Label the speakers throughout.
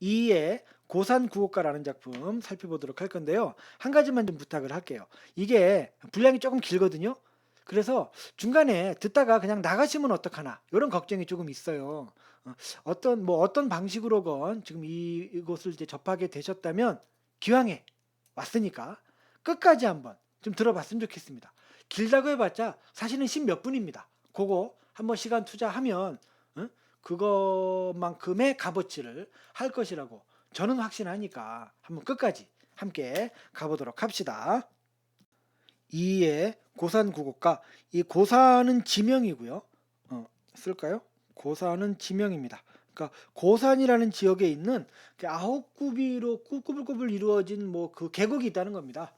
Speaker 1: 이의 고산 구곡가라는 작품 살펴보도록 할 건데요. 한 가지만 좀 부탁을 할게요. 이게 분량이 조금 길거든요. 그래서 중간에 듣다가 그냥 나가시면 어떡하나 이런 걱정이 조금 있어요. 어떤 방식으로건 지금 이곳을 이제 접하게 되셨다면 기왕에 왔으니까 끝까지 한번 좀 들어봤으면 좋겠습니다. 길다고 해봤자 사실은 십 몇 분입니다. 그거 한번 시간 투자하면 그것만큼의 값어치를 할 것이라고 저는 확신하니까 한번 끝까지 함께 가보도록 합시다. 2의 고산 구곡가. 이 고산은 지명이고요. 쓸까요? 고산은 지명입니다. 그러니까 고산이라는 지역에 있는 아홉 굽이로 꾸불꾸불 이루어진 뭐 그 계곡이 있다는 겁니다.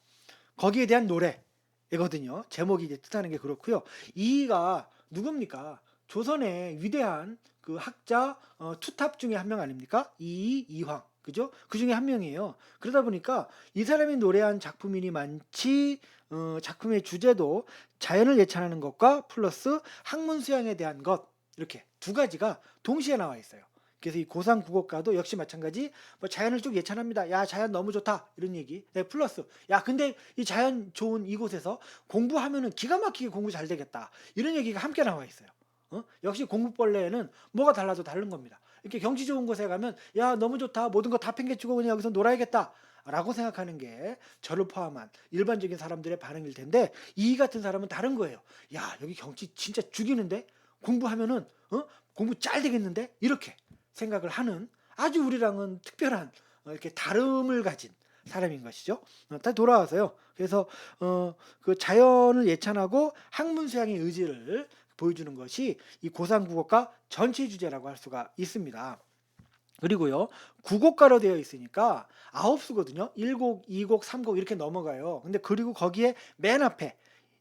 Speaker 1: 거기에 대한 노래거든요. 제목이 이제 뜻하는 게 그렇고요. 이가 누굽니까? 조선의 위대한 그 학자 투탑 중에 한 명 아닙니까? 이황. 그죠? 그 중에 한 명이에요. 그러다 보니까 이 사람이 노래한 작품이니 많지, 작품의 주제도 자연을 예찬하는 것과 플러스 학문 수양에 대한 것, 이렇게 두 가지가 동시에 나와 있어요. 그래서 이 고산 국어과도 역시 마찬가지 뭐 자연을 쭉 예찬합니다. 야, 자연 너무 좋다. 이런 얘기. 네, 플러스 야, 근데 이 자연 좋은 이곳에서 공부하면은 기가 막히게 공부 잘 되겠다. 이런 얘기가 함께 나와 있어요. 역시 공부벌레는 뭐가 달라도 다른 겁니다. 이렇게 경치 좋은 곳에 가면 야, 너무 좋다. 모든 거 다 팽개치고 그냥 여기서 놀아야겠다. 라고 생각하는 게 저를 포함한 일반적인 사람들의 반응일 텐데 이 같은 사람은 다른 거예요. 야, 여기 경치 진짜 죽이는데 공부하면은 공부 잘 되겠는데 이렇게 생각을 하는 아주 우리랑은 특별한 이렇게 다름을 가진 사람인 것이죠. 다시 돌아와서요. 그래서 그 자연을 예찬하고 학문 수양의 의지를 보여주는 것이 이 고산국어과 전체 주제라고 할 수가 있습니다. 그리고요, 구곡가로 되어 있으니까 아홉 수거든요. 1곡, 2곡, 3곡 이렇게 넘어가요. 근데 그리고 거기에 맨 앞에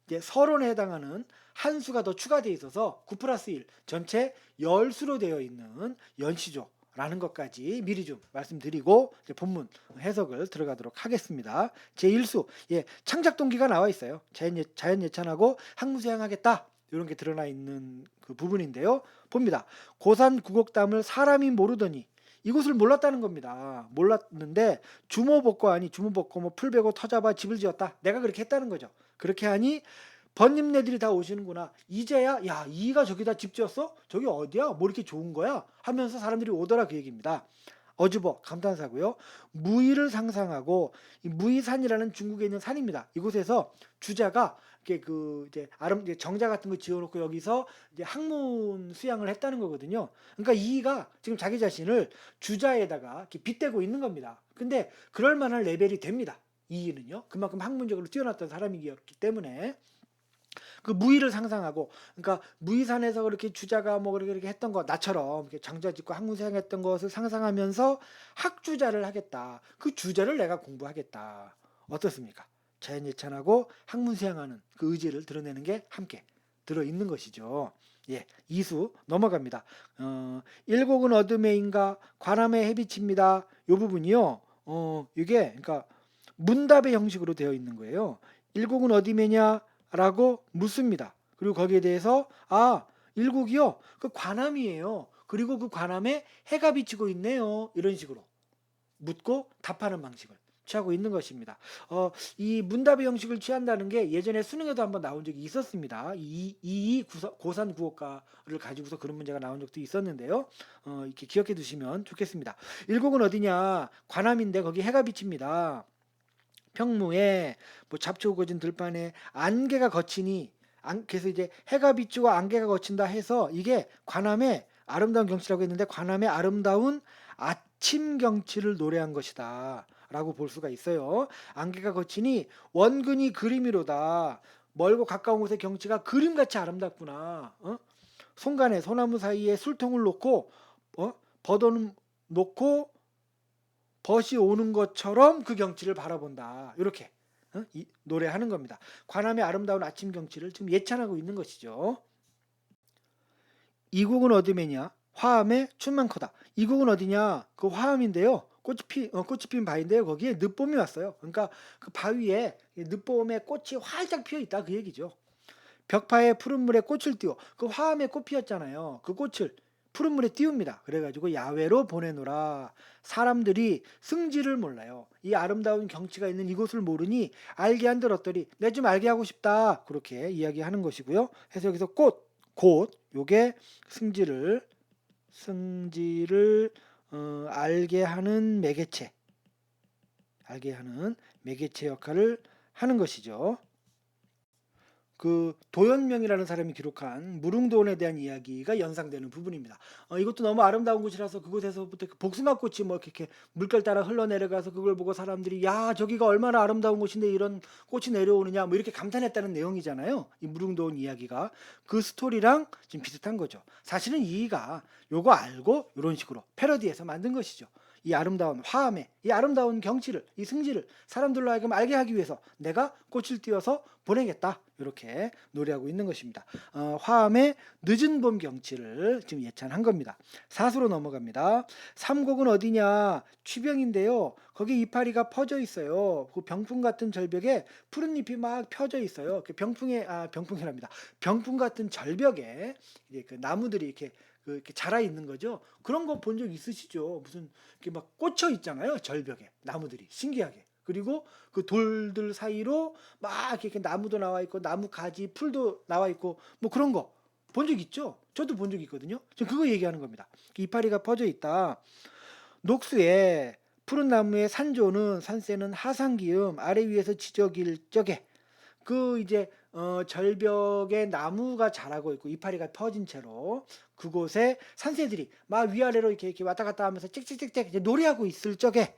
Speaker 1: 이제 서론에 해당하는 한 수가 더 추가되어 있어서 9 플러스 1 전체 10수로 되어 있는 연시조라는 것까지 미리 좀 말씀드리고 이제 본문 해석을 들어가도록 하겠습니다. 제1수, 예, 창작 동기가 나와 있어요. 자연 예찬하고 학무수양하겠다. 이런 게 드러나 있는 그 부분인데요. 봅니다. 고산 구곡담을 사람이 모르더니 이곳을 몰랐다는 겁니다. 몰랐는데 주모복고 하니 주모복고 뭐 풀베고 터잡아 집을 지었다. 내가 그렇게 했다는 거죠. 그렇게 하니 번님네들이 다 오시는구나. 이제야 야, 이가 저기다 집 지었어? 저기 어디야? 뭐 이렇게 좋은 거야? 하면서 사람들이 오더라 그 얘기입니다. 어주버 감탄사고요. 무의를 상상하고 이 무의산이라는 중국에 있는 산입니다. 이곳에서 주자가 이렇게 그 이제 정자 같은 거 지어놓고 여기서 이제 학문 수양을 했다는 거거든요. 그러니까 이가 지금 자기 자신을 주자에다가 이렇게 빗대고 있는 겁니다. 근데 그럴 만한 레벨이 됩니다. 이는요. 그만큼 학문적으로 뛰어났던 사람이었기 때문에. 그 무의를 상상하고, 그러니까 무의산에서 그렇게 주자가 뭐 그렇게 했던 거 나처럼 이렇게 장자 짓고 학문수양했던 것을 상상하면서 학주자를 하겠다. 그 주자를 내가 공부하겠다. 어떻습니까? 자연예찬하고 학문수양하는 그 의지를 드러내는 게 함께 들어 있는 것이죠. 예, 이수 넘어갑니다. 일곡은 어둠의 인가 관암의 해비칩니다. 요 부분이요. 이게 그러니까 문답의 형식으로 되어 있는 거예요. 일곡은 어디매냐? 라고 묻습니다. 그리고 거기에 대해서 일곡이요. 그 관암이에요. 그리고 그 관암에 해가 비치고 있네요. 이런 식으로 묻고 답하는 방식을 취하고 있는 것입니다. 이 문답의 형식을 취한다는 게 예전에 수능에도 한번 나온 적이 있었습니다. 고산 구호가를 가지고서 그런 문제가 나온 적도 있었는데요. 이렇게 기억해 두시면 좋겠습니다. 일곡은 어디냐? 관암인데 거기 해가 비칩니다. 평무에 뭐 잡초 우거진 들판에 안개가 거치니 그래서 이제 해가 비추고 안개가 거친다 해서 이게 관암의 아름다운 경치라고 했는데 관암의 아름다운 아침 경치를 노래한 것이다 라고 볼 수가 있어요. 안개가 거치니 원근이 그림이로다. 멀고 가까운 곳의 경치가 그림같이 아름답구나. 손간에 소나무 사이에 술통을 놓고 버도는 놓고 벗이 오는 것처럼 그 경치를 바라본다. 이렇게 노래하는 겁니다. 관암의 아름다운 아침 경치를 지금 예찬하고 있는 것이죠. 이 곡은 어디매냐? 화암의 춘만 커다. 이 곡은 어디냐? 그 화암인데요. 꽃이 핀 바위인데요. 거기에 늦봄이 왔어요. 그러니까 그 바위에 늦봄에 꽃이 활짝 피어 있다 그 얘기죠. 벽파에 푸른 물에 꽃을 띄워 그 화암에 꽃 피었잖아요. 그 꽃을 푸른 물에 띄웁니다. 그래가지고 야외로 보내노라. 사람들이 승지를 몰라요. 이 아름다운 경치가 있는 이곳을 모르니 알게 한들 어떠리. 내 좀 알게 하고 싶다. 그렇게 이야기하는 것이고요. 해서 여기서 곧 요게 승지를 알게 하는 매개체 역할을 하는 것이죠. 그 도연명이라는 사람이 기록한 무릉도원에 대한 이야기가 연상되는 부분입니다. 이것도 너무 아름다운 곳이라서 그곳에서부터 그 복숭아꽃이 뭐 이렇게 물결 따라 흘러내려가서 그걸 보고 사람들이 야 저기가 얼마나 아름다운 곳인데 이런 꽃이 내려오느냐 뭐 이렇게 감탄했다는 내용이잖아요. 이 무릉도원 이야기가 그 스토리랑 좀 비슷한 거죠. 사실은 이이가 요거 알고 이런 식으로 패러디해서 만든 것이죠. 이 아름다운 화암의 이 아름다운 경치를 이 승지를 사람들로 하여금 알게 하기 위해서 내가 꽃을 띄워서 보내겠다 이렇게 노래하고 있는 것입니다. 화암의 늦은 봄 경치를 지금 예찬한 겁니다. 사수로 넘어갑니다. 삼곡은 어디냐 취병인데요. 거기 이파리가 퍼져 있어요. 그 병풍 같은 절벽에 푸른 잎이 막 펴져 있어요. 그 병풍이랍니다. 병풍 같은 절벽에 이제 그 나무들이 이렇게 자라 있는 거죠. 그런 거 본 적 있으시죠? 무슨 이렇게 막 꽂혀 있잖아요. 절벽에 나무들이 신기하게. 그리고 그 돌들 사이로 막 이렇게 나무도 나와 있고 나무 가지 풀도 나와 있고 뭐 그런 거 본 적 있죠? 저도 본 적 있거든요. 지금 그거 얘기하는 겁니다. 이파리가 퍼져 있다. 녹수에 푸른 나무의 산새는 하상기음 아래 위에서 지저길 적에 그 이제 절벽에 나무가 자라고 있고 이파리가 퍼진 채로 그곳에 산새들이 막 위아래로 이렇게 왔다 갔다 하면서 짹짹짹짹 이제 노래하고 있을 적에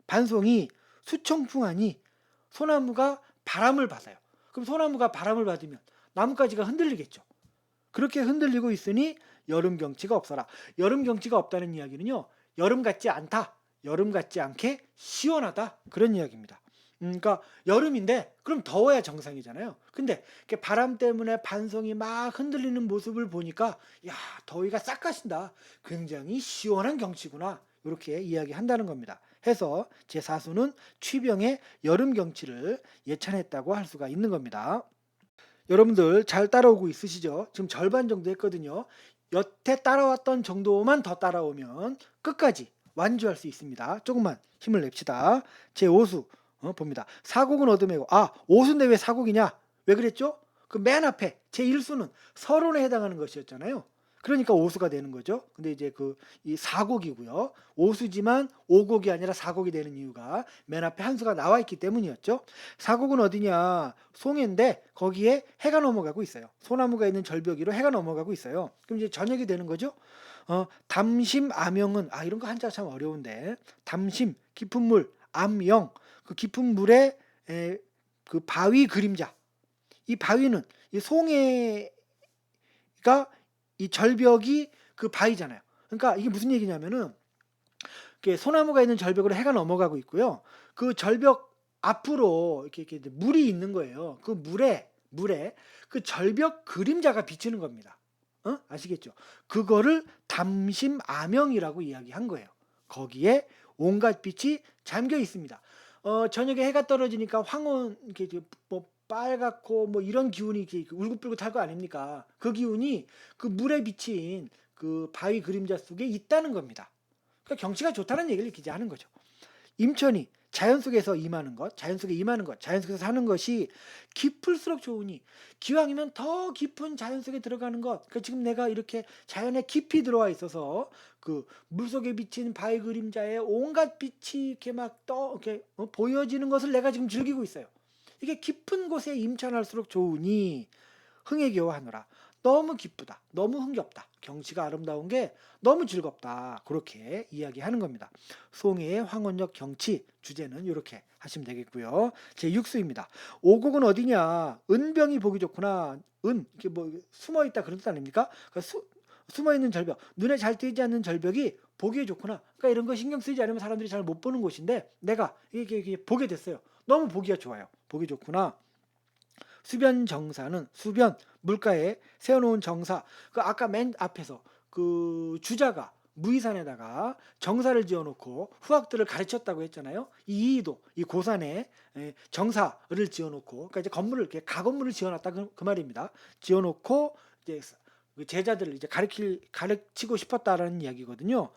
Speaker 1: 반송이 수청풍하니 소나무가 바람을 받아요. 그럼 소나무가 바람을 받으면 나뭇가지가 흔들리겠죠. 그렇게 흔들리고 있으니 여름 경치가 없어라. 여름 경치가 없다는 이야기는요. 여름 같지 않다. 여름 같지 않게 시원하다. 그런 이야기입니다. 그러니까 여름인데 그럼 더워야 정상이잖아요. 근데 이렇게 바람 때문에 반송이 막 흔들리는 모습을 보니까 야 더위가 싹 가신다. 굉장히 시원한 경치구나. 이렇게 이야기한다는 겁니다. 해서 제4수는 취병의 여름 경치를 예찬했다고 할 수가 있는 겁니다. 여러분들 잘 따라오고 있으시죠? 지금 절반 정도 했거든요. 여태 따라왔던 정도만 더 따라오면 끝까지 완주할 수 있습니다. 조금만 힘을 냅시다. 제5수 봅니다. 사곡은 어둠이고 오수인데 왜 사곡이냐? 왜 그랬죠? 그 맨 앞에 제1수는 서론에 해당하는 것이었잖아요. 그러니까 오수가 되는 거죠. 근데 이제 이 사곡이고요. 오수지만 오곡이 아니라 사곡이 되는 이유가 맨 앞에 한 수가 나와 있기 때문이었죠. 사곡은 어디냐? 송해인데 거기에 해가 넘어가고 있어요. 소나무가 있는 절벽 위로 해가 넘어가고 있어요. 그럼 이제 저녁이 되는 거죠. 담심 암영은 이런 거 한자 참 어려운데 담심 깊은 물 암영 그 깊은 물에 그 바위 그림자 이 바위는 이 송해가 이 절벽이 그 바위잖아요. 그러니까 이게 무슨 얘기냐면은 소나무가 있는 절벽으로 해가 넘어가고 있고요. 그 절벽 앞으로 이렇게 물이 있는 거예요. 그 물에 그 절벽 그림자가 비치는 겁니다. 아시겠죠? 그거를 담심암영이라고 이야기한 거예요. 거기에 온갖 빛이 잠겨 있습니다. 저녁에 해가 떨어지니까 황혼 이렇게 뭐 빨갛고 뭐 이런 기운이 이렇게 울긋불긋할 거 아닙니까? 그 기운이 그 물에 비친 그 바위 그림자 속에 있다는 겁니다. 그러니까 경치가 좋다는 얘기를 기자하는 거죠. 임천이 자연 속에서 임하는 것, 자연 속에서 사는 것이 깊을수록 좋으니 기왕이면 더 깊은 자연 속에 들어가는 것. 그러니까 지금 내가 이렇게 자연에 깊이 들어와 있어서 그 물속에 비친 바위 그림자에 온갖 빛이 이렇게 이렇게 보여지는 것을 내가 지금 즐기고 있어요. 이게 깊은 곳에 임천할수록 좋으니 흥에 겨워하노라. 너무 기쁘다. 너무 흥겹다. 경치가 아름다운 게 너무 즐겁다. 그렇게 이야기하는 겁니다. 송해의 황혼역 경치 주제는 이렇게 하시면 되겠고요. 제6수입니다. 오곡은 어디냐? 은병이 보기 좋구나. 이렇게 뭐 숨어 있다 그런 뜻 아닙니까? 그러니까 숨어 있는 절벽, 눈에 잘 띄지 않는 절벽이 보기에 좋구나. 그러니까 이런 거 신경 쓰지 않으면 사람들이 잘 못 보는 곳인데 내가 이게 보게 됐어요. 너무 보기가 좋아요. 보기 좋구나. 수변 정사는 물가에 세워놓은 정사. 그 아까 맨 앞에서 그 주자가 무이산에다가 정사를 지어놓고 후학들을 가르쳤다고 했잖아요. 이이도 이 고산에 정사를 지어놓고 그러니까 이제 건물을 이렇게 가건물을 지어놨다 그 말입니다. 지어놓고 이제 그 제자들을 이제 가르치고 싶었다라는 이야기거든요.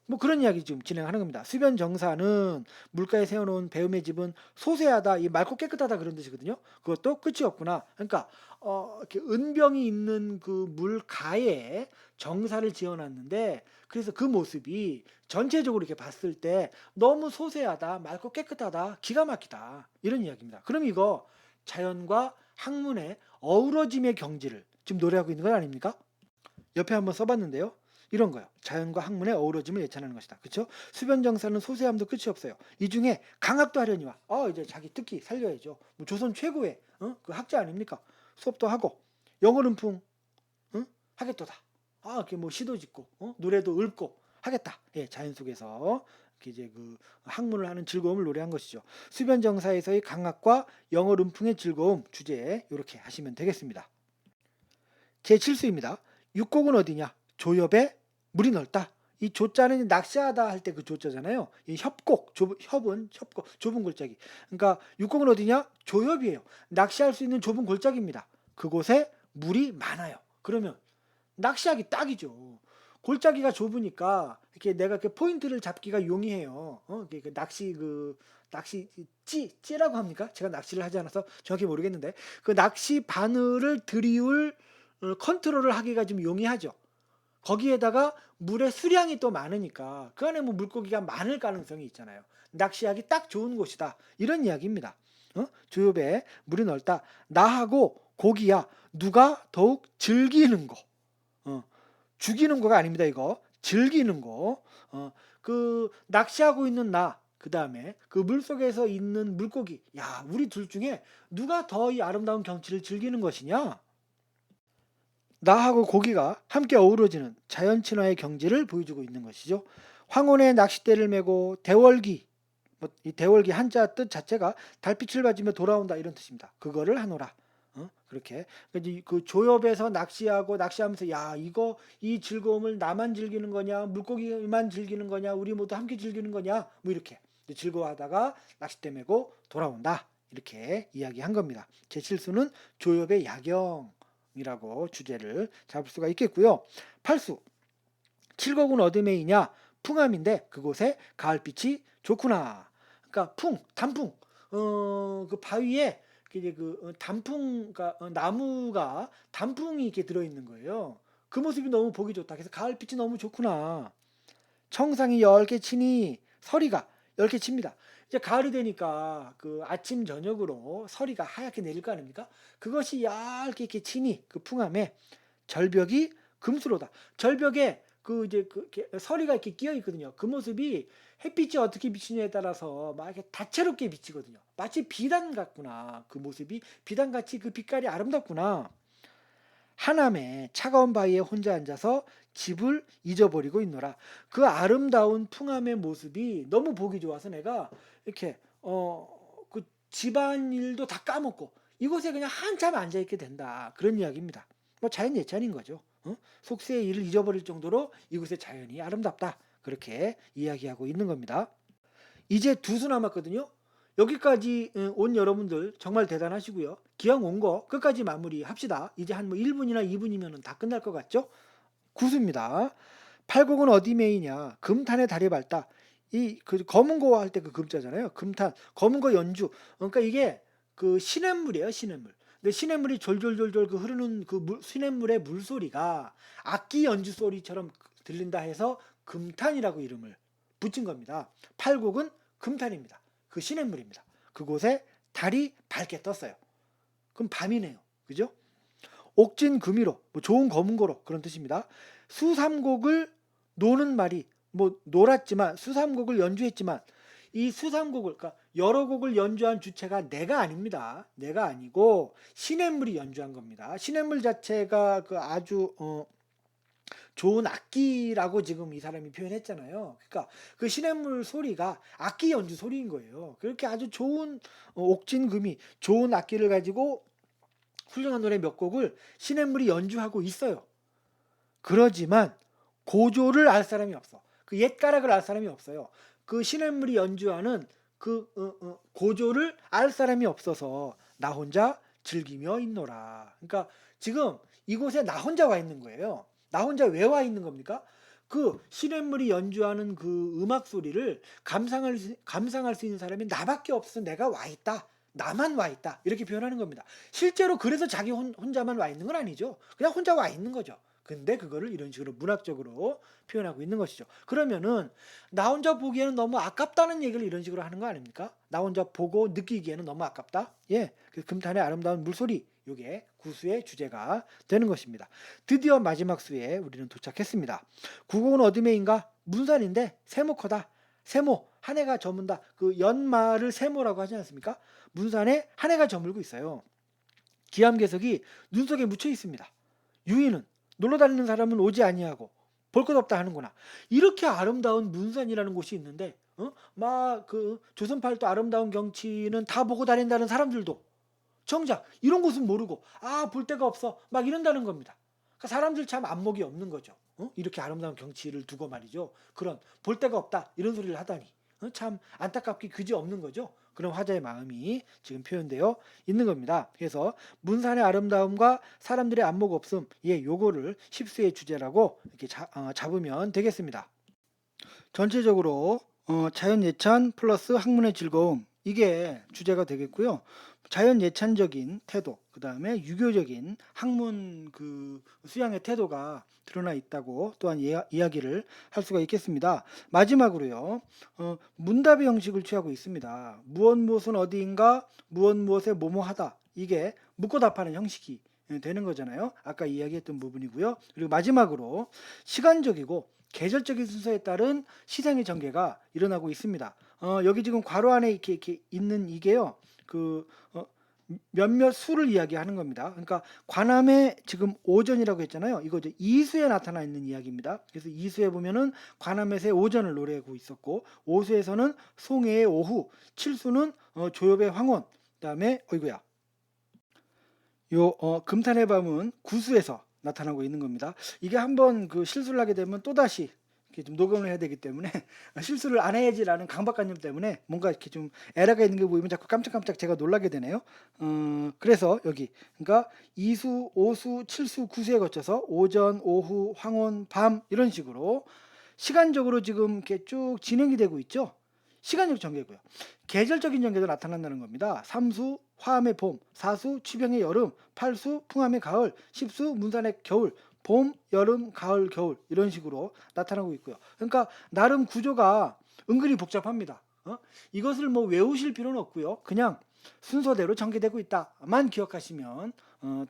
Speaker 1: 뭐 그런 이야기 지금 진행하는 겁니다. 수변 정사는 물가에 세워놓은 배움의 집은 소세하다, 이 맑고 깨끗하다 그런 뜻이거든요. 그것도 끝이 없구나. 그러니까 이렇게 은병이 있는 그 물가에 정사를 지어놨는데 그래서 그 모습이 전체적으로 이렇게 봤을 때 너무 소세하다, 맑고 깨끗하다, 기가 막히다 이런 이야기입니다. 그럼 이거 자연과 학문의 어우러짐의 경지를 지금 노래하고 있는 건 아닙니까? 옆에 한번 써봤는데요. 이런 거요. 자연과 학문의 어우러짐을 예찬하는 것이다. 그렇죠? 수변정사는 소세함도 끝이 없어요. 이 중에 강학도 하려니와 이제 자기 특기 살려야죠. 뭐 조선 최고의 그 학자 아닙니까? 수업도 하고 영어 음풍 하겠도다. 이렇게 뭐 시도 짓고 노래도 읊고 하겠다. 예, 자연 속에서 이렇게 이제 그 학문을 하는 즐거움을 노래한 것이죠. 수변정사에서의 강학과 영어 음풍의 즐거움 주제에 이렇게 하시면 되겠습니다. 제7수입니다. 육곡은 어디냐? 조엽에 물이 넓다. 이 조자는 낚시하다 할 때 그 조자잖아요. 이 협곡, 협은 협곡, 좁은 골짜기. 그러니까 육곡은 어디냐? 조엽이에요. 낚시할 수 있는 좁은 골짜기입니다. 그곳에 물이 많아요. 그러면 낚시하기 딱이죠. 골짜기가 좁으니까 이렇게 내가 그 포인트를 잡기가 용이해요. 그 낚시 찌라고 합니까? 제가 낚시를 하지 않아서 정확히 모르겠는데 그 낚시 바늘을 들이울 컨트롤을 하기가 좀 용이하죠. 거기에다가 물의 수량이 또 많으니까 그 안에 뭐 물고기가 많을 가능성이 있잖아요. 낚시하기 딱 좋은 곳이다. 이런 이야기입니다. 조엽에 물이 넓다. 나하고 고기야 누가 더욱 즐기는 거. 죽이는 거가 아닙니다. 이거 즐기는 거. 그 낚시하고 있는 나, 그 다음에 그 물속에서 있는 물고기. 야, 우리 둘 중에 누가 더 이 아름다운 경치를 즐기는 것이냐? 나하고 고기가 함께 어우러지는 자연 친화의 경지를 보여주고 있는 것이죠. 황혼의 낚싯대를 메고 대월기, 이 대월기 한자 뜻 자체가 달빛을 맞으며 돌아온다 이런 뜻입니다. 그거를 하노라. 그렇게 그 조엽에서 낚시하면서 야 이거 이 즐거움을 나만 즐기는 거냐 물고기만 즐기는 거냐 우리 모두 함께 즐기는 거냐 뭐 이렇게 즐거워하다가 낚싯대 메고 돌아온다 이렇게 이야기한 겁니다. 제7수는 조엽의 야경이라고 주제를 잡을 수가 있겠고요. 8수 칠곡은 어디매이냐 풍암인데 그곳에 가을빛이 좋구나. 그러니까 단풍 그 바위에 이제 단풍, 그러니까 나무가 단풍이 이렇게 들어있는 거예요. 그 모습이 너무 보기 좋다. 그래서 가을빛이 너무 좋구나. 청상이 10개 치니 서리가 10개 칩니다. 이제 가을이 되니까 그 아침 저녁으로 서리가 하얗게 내릴 거 아닙니까? 그것이 얇게 이렇게 치니 그 풍암에 절벽이 금수로다. 절벽에 이렇게 서리가 이렇게 끼어 있거든요. 그 모습이 햇빛이 어떻게 비치냐에 따라서 막 이렇게 다채롭게 비치거든요. 마치 비단 같구나. 그 모습이 비단같이 그 빛깔이 아름답구나. 하남에 차가운 바위에 혼자 앉아서 집을 잊어버리고 있노라. 그 아름다운 풍암의 모습이 너무 보기 좋아서 내가 이렇게 그 집안일도 다 까먹고 이곳에 그냥 한참 앉아 있게 된다. 그런 이야기입니다. 뭐 자연 예찬인 거죠. 속세의 일을 잊어버릴 정도로 이곳의 자연이 아름답다. 그렇게 이야기하고 있는 겁니다. 이제 2수 남았거든요. 여기까지 온 여러분들 정말 대단하시고요. 기왕 온 거 끝까지 마무리합시다. 이제 한 뭐 1분이나 2분이면 다 끝날 것 같죠? 9수입니다. 팔곡은 어디 메이냐? 금탄의 달이 밝다. 그 검은 거 할 때 그 금자잖아요. 금탄, 검은 거 연주. 그러니까 이게 그 시냇물이에요, 시냇물. 근데 시냇물이 졸졸졸졸 그 흐르는 시냇물의 물소리가 악기 연주 소리처럼 들린다 해서 금탄이라고 이름을 붙인 겁니다. 팔곡은 금탄입니다. 그 시냇물입니다. 그곳에 달이 밝게 떴어요. 그럼 밤이네요. 그죠? 옥진 금이로 뭐 좋은 검은 거로 그런 뜻입니다. 수삼곡을 노는 말이 뭐 놀았지만 수삼곡을 연주했지만 이 수삼곡을 그러니까 여러 곡을 연주한 주체가 내가 아닙니다. 내가 아니고 시냇물이 연주한 겁니다. 시냇물 자체가 그 아주 좋은 악기라고 지금 이 사람이 표현했잖아요. 그러니까 그 시냇물 소리가 악기 연주 소리인 거예요. 그렇게 아주 좋은 옥진금이 좋은 악기를 가지고 훌륭한 노래 몇 곡을 시냇물이 연주하고 있어요. 그러지만 고조를 알 사람이 없어. 그 옛가락을 알 사람이 없어요. 그 시냇물이 연주하는 그 고조를 알 사람이 없어서 나 혼자 즐기며 있노라. 그러니까 지금 이곳에 나 혼자 와 있는 거예요. 나 혼자 왜 와 있는 겁니까? 그 시냇물이 연주하는 그 음악 소리를 감상할 수 있는 사람이 나밖에 없어. 내가 와 있다. 나만 와 있다. 이렇게 표현하는 겁니다. 실제로 그래서 자기 혼자만 와 있는 건 아니죠. 그냥 혼자 와 있는 거죠. 근데 그거를 이런 식으로 문학적으로 표현하고 있는 것이죠. 그러면은 나 혼자 보기에는 너무 아깝다는 얘기를 이런 식으로 하는 거 아닙니까? 나 혼자 보고 느끼기에는 너무 아깝다. 예, 그 금탄의 아름다운 물소리, 요게 구수의 주제가 되는 것입니다. 드디어 마지막 수에 우리는 도착했습니다. 국어는 어디메인가? 문산인데 세모커다. 세모, 한 해가 저문다. 그 연말을 세모라고 하지 않습니까? 문산에 한 해가 저물고 있어요. 기암괴석이 눈 속에 묻혀 있습니다. 유인은 놀러 다니는 사람은 오지 아니하고 볼 것 없다 하는구나. 이렇게 아름다운 문산이라는 곳이 있는데, 막 그 조선팔도 아름다운 경치는 다 보고 다닌다는 사람들도 정작 이런 곳은 모르고 볼 데가 없어 막 이런다는 겁니다. 그러니까 사람들 참 안목이 없는 거죠. 이렇게 아름다운 경치를 두고 말이죠. 그런 볼 데가 없다 이런 소리를 하다니 참 안타깝기 그지없는 거죠. 그런 화자의 마음이 지금 표현되어 있는 겁니다. 그래서 문산의 아름다움과 사람들의 안목 없음, 요거를 십수의 주제라고 이렇게 잡으면 되겠습니다. 전체적으로 자연 예찬 플러스 학문의 즐거움, 이게 주제가 되겠고요. 자연 예찬적인 태도, 그 다음에 유교적인 학문 그 수양의 태도가 드러나 있다고 또한 이야기를 할 수가 있겠습니다. 마지막으로요, 문답의 형식을 취하고 있습니다. 무엇 무엇은 어디인가, 무엇 무엇에 뭐뭐하다, 이게 묻고 답하는 형식이 되는 거잖아요. 아까 이야기했던 부분이고요. 그리고 마지막으로 시간적이고 계절적인 순서에 따른 시상의 전개가 일어나고 있습니다. 여기 지금 괄호 안에 이렇게 있는 이게요. 몇몇 수를 이야기하는 겁니다. 그러니까 관함에 지금 오전이라고 했잖아요. 이거 이제 이수에 나타나 있는 이야기입니다. 그래서 이수에 보면은 관함에서의 오전을 노래하고 있었고, 오수에서는 송해의 오후, 칠수는 조엽의 황혼, 그다음에 금탄의 밤은 구수에서 나타나고 있는 겁니다. 이게 한번 그 실수를 하게 되면 또다시 이렇게 좀 녹음을 해야 되기 때문에 실수를 안 해야지라는 강박관념 때문에 뭔가 이렇게 좀 에러가 있는 게 보이면 자꾸 깜짝깜짝 제가 놀라게 되네요. 그래서 여기 그러니까 이수, 오수, 칠수, 구수에 거쳐서 오전, 오후, 황혼, 밤 이런 식으로 시간적으로 지금 이렇게 쭉 진행이 되고 있죠. 시간적 전개고요. 계절적인 전개도 나타난다는 겁니다. 삼수 화암의 봄, 사수 취병의 여름, 팔수 풍암의 가을, 십수 문산의 겨울, 봄, 여름, 가을, 겨울 이런 식으로 나타나고 있고요. 그러니까 나름 구조가 은근히 복잡합니다. 이것을 뭐 외우실 필요는 없고요. 그냥 순서대로 전개되고 있다만 기억하시면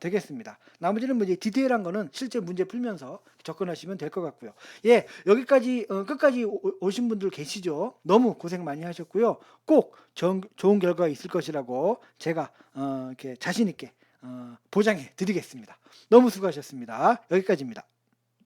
Speaker 1: 되겠습니다. 나머지는 뭐 이제 디테일한 거는 실제 문제 풀면서 접근하시면 될 것 같고요. 예, 여기까지 끝까지 오신 분들 계시죠? 너무 고생 많이 하셨고요. 꼭 좋은 결과가 있을 것이라고 제가 이렇게 자신 있게 보장해 드리겠습니다. 너무 수고하셨습니다. 여기까지입니다.